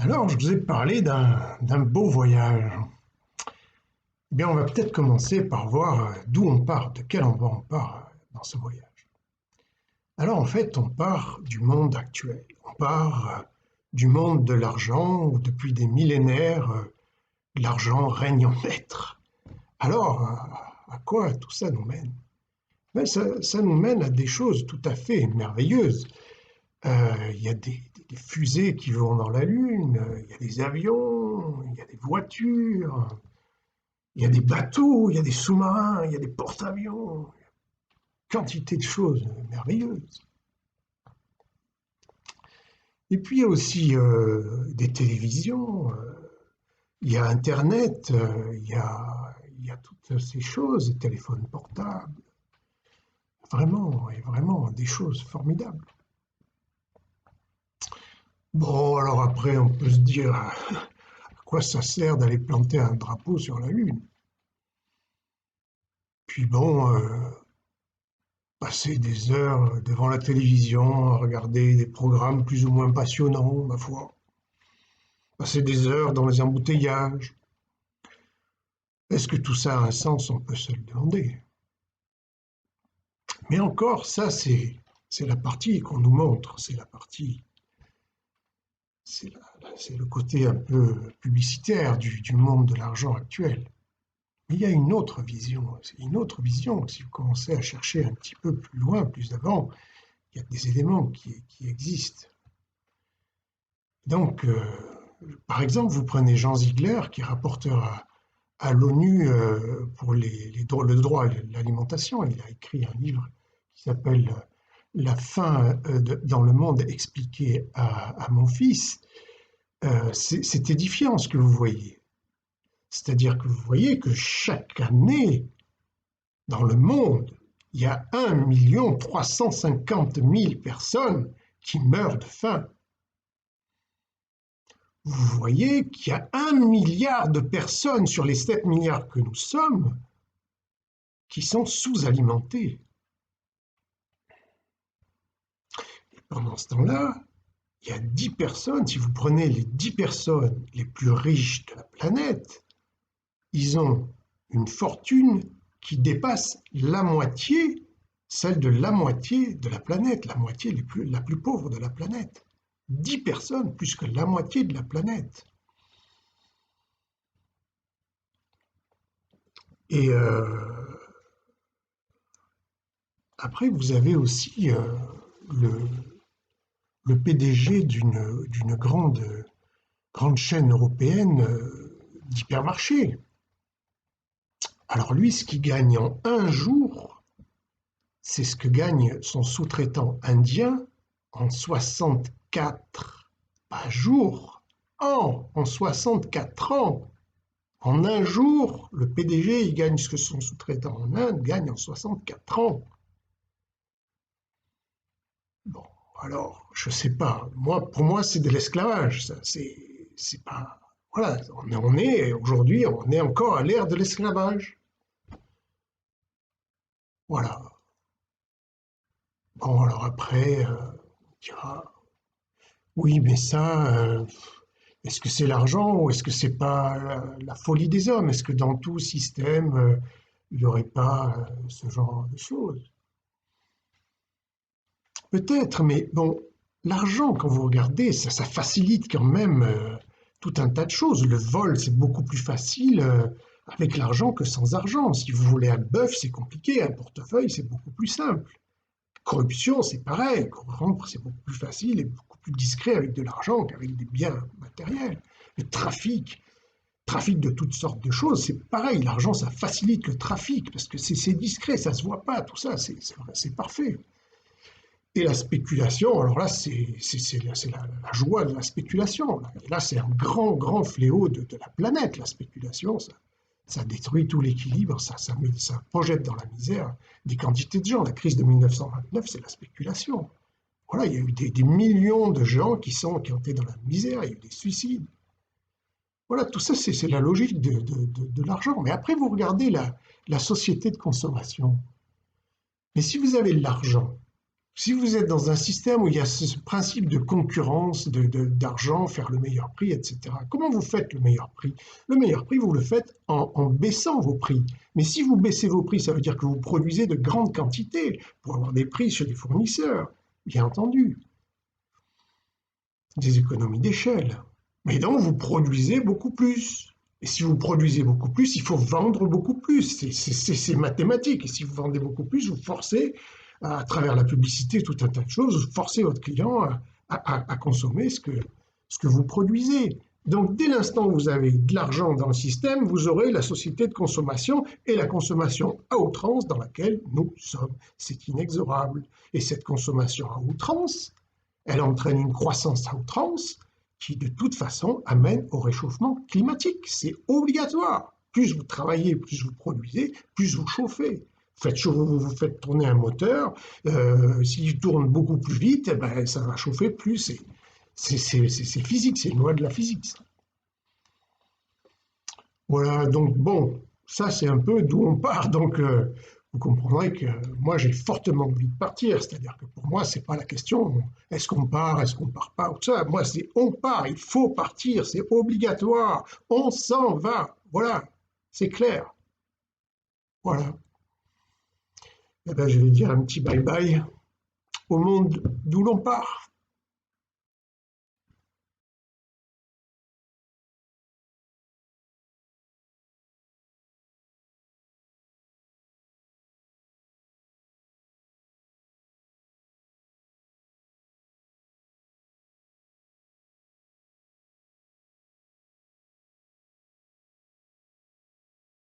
Alors, je vous ai parlé d'un beau voyage. Eh bien, on va peut-être commencer par voir d'où on part, de quel endroit on part dans ce voyage. Alors, en fait, on part du monde actuel. On part du monde de l'argent, où depuis des millénaires, l'argent règne en maître. Alors, à quoi tout ça nous mène? Ben, ça nous mène à des choses tout à fait merveilleuses. Il y a des fusées qui vont dans la Lune, il y a des avions, il y a des voitures, il y a des bateaux, il y a des sous-marins, il y a des porte-avions, quantité de choses merveilleuses. Et puis il y a aussi des télévisions, il y a Internet, il y a toutes ces choses, des téléphones portables, vraiment, et vraiment des choses formidables. Bon, alors après, on peut se dire, à quoi ça sert d'aller planter un drapeau sur la Lune? Puis bon, passer des heures devant la télévision à regarder des programmes plus ou moins passionnants, ma foi. Passer des heures dans les embouteillages. Est-ce que tout ça a un sens? On peut se le demander. Mais encore, ça, c'est la partie qu'on nous montre. C'est la partie, c'est le côté un peu publicitaire du monde de l'argent actuel. Mais il y a une autre vision. C'est une autre vision. Si vous commencez à chercher un petit peu plus loin, plus avant, il y a des éléments qui existent. Donc, par exemple, vous prenez Jean Ziegler, qui est rapporteur à l'ONU pour le droit à l'alimentation. Il a écrit un livre qui s'appelle La faim dans le monde expliqué à mon fils. C'est édifiant ce que vous voyez. C'est-à-dire que vous voyez que chaque année, dans le monde, il y a 1 350 000 personnes qui meurent de faim. Vous voyez qu'il y a 1 milliard de personnes sur les 7 milliards que nous sommes qui sont sous-alimentées. Et pendant ce temps-là, il y a 10 personnes, si vous prenez les 10 personnes les plus riches de la planète, ils ont une fortune qui dépasse la moitié, celle de la moitié de la planète, la moitié la plus pauvre de la planète. 10 personnes plus que la moitié de la planète. Et après, vous avez aussi le, le PDG d'une grande chaîne européenne d'hypermarchés. Alors lui, ce qu'il gagne en un jour, c'est ce que gagne son sous-traitant indien en 64, pas jours, en 64 ans. En un jour, le PDG, il gagne ce que son sous-traitant en Inde gagne en 64 ans. Bon, alors, je sais pas. Pour moi, c'est de l'esclavage. Ça, c'est pas. Voilà, aujourd'hui, on est encore à l'ère de l'esclavage. Voilà. Bon, alors après, on dira, oui, mais ça, est-ce que c'est l'argent ou est-ce que c'est pas la folie des hommes? Est-ce que dans tout système, il n'y aurait pas ce genre de choses? Peut-être, mais bon, l'argent, quand vous regardez, ça facilite quand même tout un tas de choses. Le vol, c'est beaucoup plus facile avec l'argent que sans argent. Si vous voulez un bœuf, c'est compliqué. Un portefeuille, c'est beaucoup plus simple. Corruption, c'est pareil. Corrompre, c'est beaucoup plus facile et beaucoup plus discret avec de l'argent qu'avec des biens matériels. Le trafic de toutes sortes de choses, c'est pareil. L'argent, ça facilite le trafic parce que c'est discret, ça se voit pas, tout ça, c'est parfait. Et la spéculation, alors là, c'est la joie de la spéculation. Et là, c'est un grand fléau de la planète, la spéculation. Ça détruit tout l'équilibre, ça projette dans la misère des quantités de gens. La crise de 1929, c'est la spéculation. Voilà, il y a eu des millions de gens qui ont été dans la misère, il y a eu des suicides. Voilà, tout ça, c'est la logique de l'argent. Mais après, vous regardez la société de consommation. Mais si vous avez de l'argent, Si vous êtes dans un système où il y a ce principe de concurrence, d'argent, faire le meilleur prix, etc., comment vous faites le meilleur prix? Le meilleur prix, vous le faites en baissant vos prix. Mais si vous baissez vos prix, ça veut dire que vous produisez de grandes quantités pour avoir des prix chez les fournisseurs, bien entendu, des économies d'échelle. Mais donc, vous produisez beaucoup plus. Et si vous produisez beaucoup plus, il faut vendre beaucoup plus. C'est mathématique. Et si vous vendez beaucoup plus, vous forcez, à travers la publicité, tout un tas de choses, vous forcez votre client à consommer ce que vous produisez. Donc, dès l'instant où vous avez de l'argent dans le système, vous aurez la société de consommation et la consommation à outrance dans laquelle nous sommes. C'est inexorable. Et cette consommation à outrance, elle entraîne une croissance à outrance qui, de toute façon, amène au réchauffement climatique. C'est obligatoire. Plus vous travaillez, plus vous produisez, plus vous chauffez. Vous faites tourner un moteur, s'il tourne beaucoup plus vite, eh ben, ça va chauffer plus. C'est physique, c'est une loi de la physique. Ça. Voilà, donc bon, ça c'est un peu d'où on part. Donc vous comprendrez que moi j'ai fortement envie de partir. C'est-à-dire que pour moi, c'est pas la question est-ce qu'on part pas, ou tout ça. Moi, c'est on part, il faut partir, c'est obligatoire, on s'en va. Voilà, c'est clair. Voilà. Eh ben, je vais dire un petit bye bye au monde d'où l'on part.